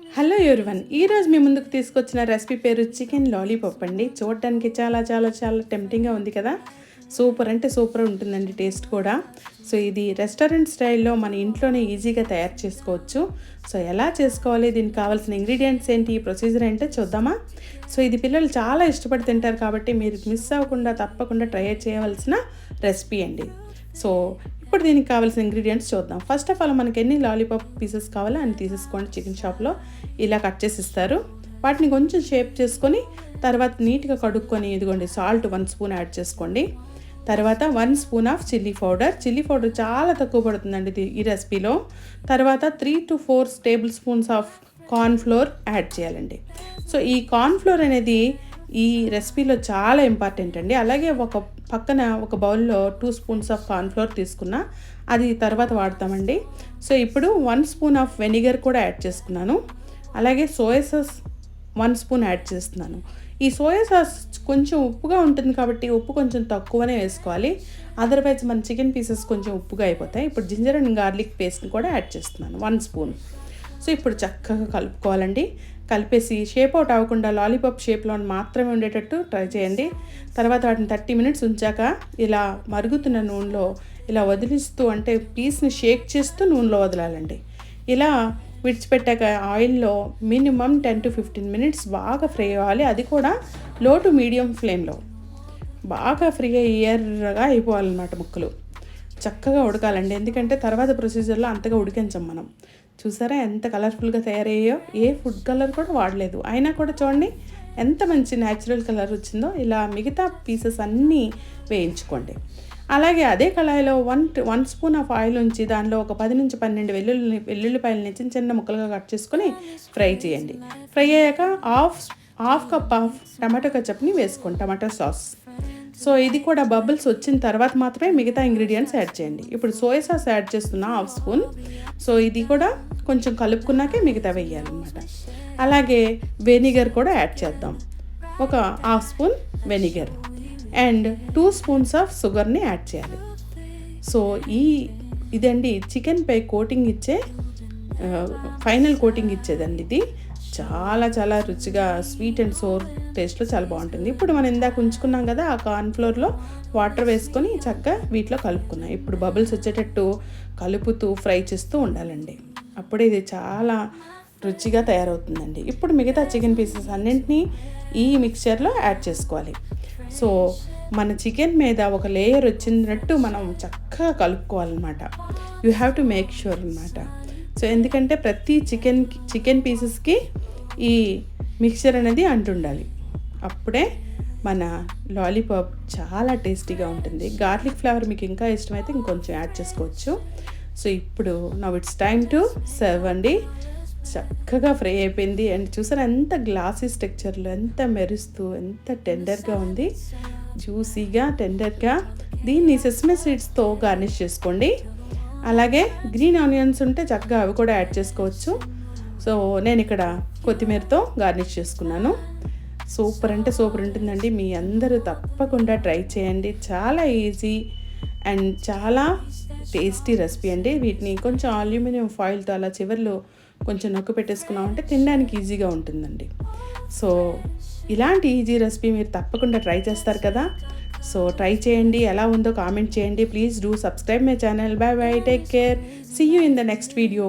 Hello everyone, ఈరోజు మీ ముందుకు తీసుకొచ్చిన రెసిపీ పేరు చికెన్ లాలీపాప్ అండి. చూడటానికి చాలా చాలా చాలా టెంప్టింగ్గా ఉంది కదా. సూపర్ అంటే సూపర్ ఉంటుందండి టేస్ట్ కూడా. సో ఇది రెస్టారెంట్ స్టైల్లో మన ఇంట్లోనే ఈజీగా తయారు చేసుకోవచ్చు. సో ఎలా చేసుకోవాలి, దీనికి కావాల్సిన ఇంగ్రీడియంట్స్ ఏంటి, ప్రొసీజర్ ఏంటో చూద్దామా. సో ఇది పిల్లలు చాలా ఇష్టపడి తింటారు కాబట్టి మీరు మిస్ అవ్వకుండా తప్పకుండా ట్రై చేయవలసిన రెసిపీ అండి. సో ఇప్పుడు దీనికి కావాల్సిన ఇంగ్రీడియంట్స్ చూద్దాం. ఫస్ట్ ఆఫ్ ఆల్ మనకి ఎన్ని లాలీపాప్ పీసెస్ కావాలో అన్ని తీసేసుకోండి. చికెన్ షాప్లో ఇలా కట్ చేసి ఇస్తారు. వాటిని కొంచెం షేప్ చేసుకొని తర్వాత నీట్గా కడుక్కొని ఇదిగోండి సాల్ట్ 1 స్పూన్ యాడ్ చేసుకోండి. తర్వాత 1 స్పూన్ ఆఫ్ చిల్లీ పౌడర్ చాలా తక్కువ పడుతుందండి ఈ రెసిపీలో. తర్వాత 3 to 4 table spoons of corn flour add చేయాలండి. సో ఈ కార్న్ ఫ్లోర్ అనేది ఈ రెసిపీలో చాలా ఇంపార్టెంట్ అండి. అలాగే ఒక పక్కన ఒక బౌల్లో 2 స్పూన్స్ ఆఫ్ కార్న్ ఫ్లోర్ తీసుకున్నా, అది తర్వాత వాడతామండి. సో ఇప్పుడు 1 స్పూన్ ఆఫ్ వెనిగర్ కూడా యాడ్ చేసుకున్నాను. అలాగే సోయా సాస్ 1 స్పూన్ యాడ్ చేస్తున్నాను. ఈ సోయా సాస్ కొంచెం ఉప్పుగా ఉంటుంది కాబట్టి ఉప్పు కొంచెం తక్కువనే వేసుకోవాలి, అదర్వైజ్ మన చికెన్ పీసెస్ కొంచెం ఉప్పుగా అయిపోతాయి. ఇప్పుడు జింజర్ అండ్ గార్లిక్ పేస్ట్ని కూడా యాడ్ చేస్తున్నాను 1 స్పూన్. సో ఇప్పుడు చక్కగా కలుపుకోవాలండి. కలిపేసి షేప్ అవుట్ అవ్వకుండా లాలీపాప్ షేప్లో మాత్రమే ఉండేటట్టు ట్రై చేయండి. తర్వాత వాటిని 30 మినిట్స్ ఉంచాక ఇలా మరుగుతున్న నూనెలో ఇలా వదిలిస్తూ, అంటే పీస్ని షేక్ చేస్తూ నూనెలో వదలాలండి. ఇలా విడిచిపెట్టాక ఆయిల్లో మినిమం 10 to 15 మినిట్స్ బాగా ఫ్రై అవ్వాలి. అది కూడా లో టు మీడియం ఫ్లేమ్లో బాగా ఫ్రై ఎర్రగా అయిపోవాలన్నమాట. ముక్కలు చక్కగా ఉడకాలండి, ఎందుకంటే తర్వాత ప్రొసీజర్లో అంతగా ఉడికించాం మనం. చూసారా ఎంత కలర్ఫుల్గా తయారయ్యాయో. ఏ ఫుడ్ కలర్ కూడా వాడలేదు, అయినా కూడా చూడండి ఎంత మంచి న్యాచురల్ కలర్ వచ్చిందో. ఇలా మిగతా పీసెస్ అన్నీ వేయించుకోండి. అలాగే అదే కళాయిలో 1 స్పూన్ ఆఫ్ ఆయిల్ ఉంచి దానిలో ఒక 10 నుంచి 12 వెల్లుల్లిపాయలని చిన్న చిన్న ముక్కలుగా కట్ చేసుకొని ఫ్రై చేయండి. ఫ్రై అయ్యాక హాఫ్ కప్ ఆఫ్ టమాటో కచప్ని వేసుకోండి, టమాటో సాస్. సో ఇది కూడా బబుల్స్ వచ్చిన తర్వాత మాత్రమే మిగతా ఇంగ్రీడియంట్స్ యాడ్ చేయండి. ఇప్పుడు సోయా సాస్ యాడ్ చేస్తున్నా 1/2 స్పూన్. సో ఇది కూడా కొంచెం కలుపుకున్నాకే మిగతా వేయాలన్నమాట. అలాగే వెనిగర్ కూడా యాడ్ చేద్దాం, ఒక 1/2 spoon vinegar and 2 spoons of షుగర్ని యాడ్ చేయాలి. సో ఇదండి చికెన్పై కోటింగ్ ఇచ్చే ఫైనల్ కోటింగ్ ఇచ్చేదండి. ఇది చాలా చాలా రుచిగా స్వీట్ అండ్ సోర్ టేస్ట్లో చాలా బాగుంటుంది. ఇప్పుడు మనం ఇందాక ఉంచుకున్నాం కదా, ఆ కార్న్ ఫ్లోర్లో వాటర్ వేసుకొని చక్కగా వీటిలో కలుపుకున్నాం. ఇప్పుడు బబుల్స్ వచ్చేటట్టు కలుపుతూ ఫ్రై చేస్తూ ఉండాలండి. అప్పుడే ఇది చాలా రుచిగా తయారవుతుందండి. ఇప్పుడు మిగతా చికెన్ పీసెస్ అన్నింటినీ ఈ మిక్చర్లో యాడ్ చేసుకోవాలి. సో మన చికెన్ మీద ఒక లేయర్ వచ్చినట్టు మనం చక్కగా కలుపుకోవాలన్నమాట. You have to make sure అన్నమాట. సో ఎందుకంటే ప్రతి చికెన్ పీసెస్కి ఈ మిక్చర్ అనేది అంటుండాలి. అప్పుడే మన లాలీపాప్ చాలా టేస్టీగా ఉంటుంది. గార్లిక్ ఫ్లేవర్ మీకు ఇంకా ఇష్టమైతే ఇంకొంచెం యాడ్ చేసుకోవచ్చు. సో ఇప్పుడు now it's time to serve అండి. చక్కగా ఫ్రై అయిపోయింది అండ్ చూసారా ఎంత గ్లాసీ స్ట్రక్చర్లో, ఎంత మెరుస్తూ, ఎంత టెండర్గా ఉంది, జ్యూసీగా టెండర్గా. దీన్ని సెసమే సీడ్స్తో గార్నిష్ చేసుకోండి. అలాగే గ్రీన్ ఆనియన్స్ ఉంటే చక్కగా అవి కూడా యాడ్ చేసుకోవచ్చు. సో నేను ఇక్కడ కొత్తిమీరతో గార్నిష్ చేసుకున్నాను. సూపర్ అంటే సూపర్ ఉంటుందండి. మీ అందరూ తప్పకుండా ట్రై చేయండి. చాలా ఈజీ అండ్ చాలా టేస్టీ రెసిపీ అండి. వీటిని కొంచెం అల్యూమినియం ఫాయిల్తో అలా చివర్లో కొంచెం నొక్కు పెట్టేసుకున్నామంటే తినడానికి ఈజీగా ఉంటుందండి. సో ఇలాంటి ఈజీ రెసిపీ మీరు తప్పకుండా ట్రై చేస్తారు కదా. సో ట్రై చేయండి, ఎలా ఉందో కామెంట్ చేయండి. Please do subscribe my channel. Bye bye, take care, see you in the next video.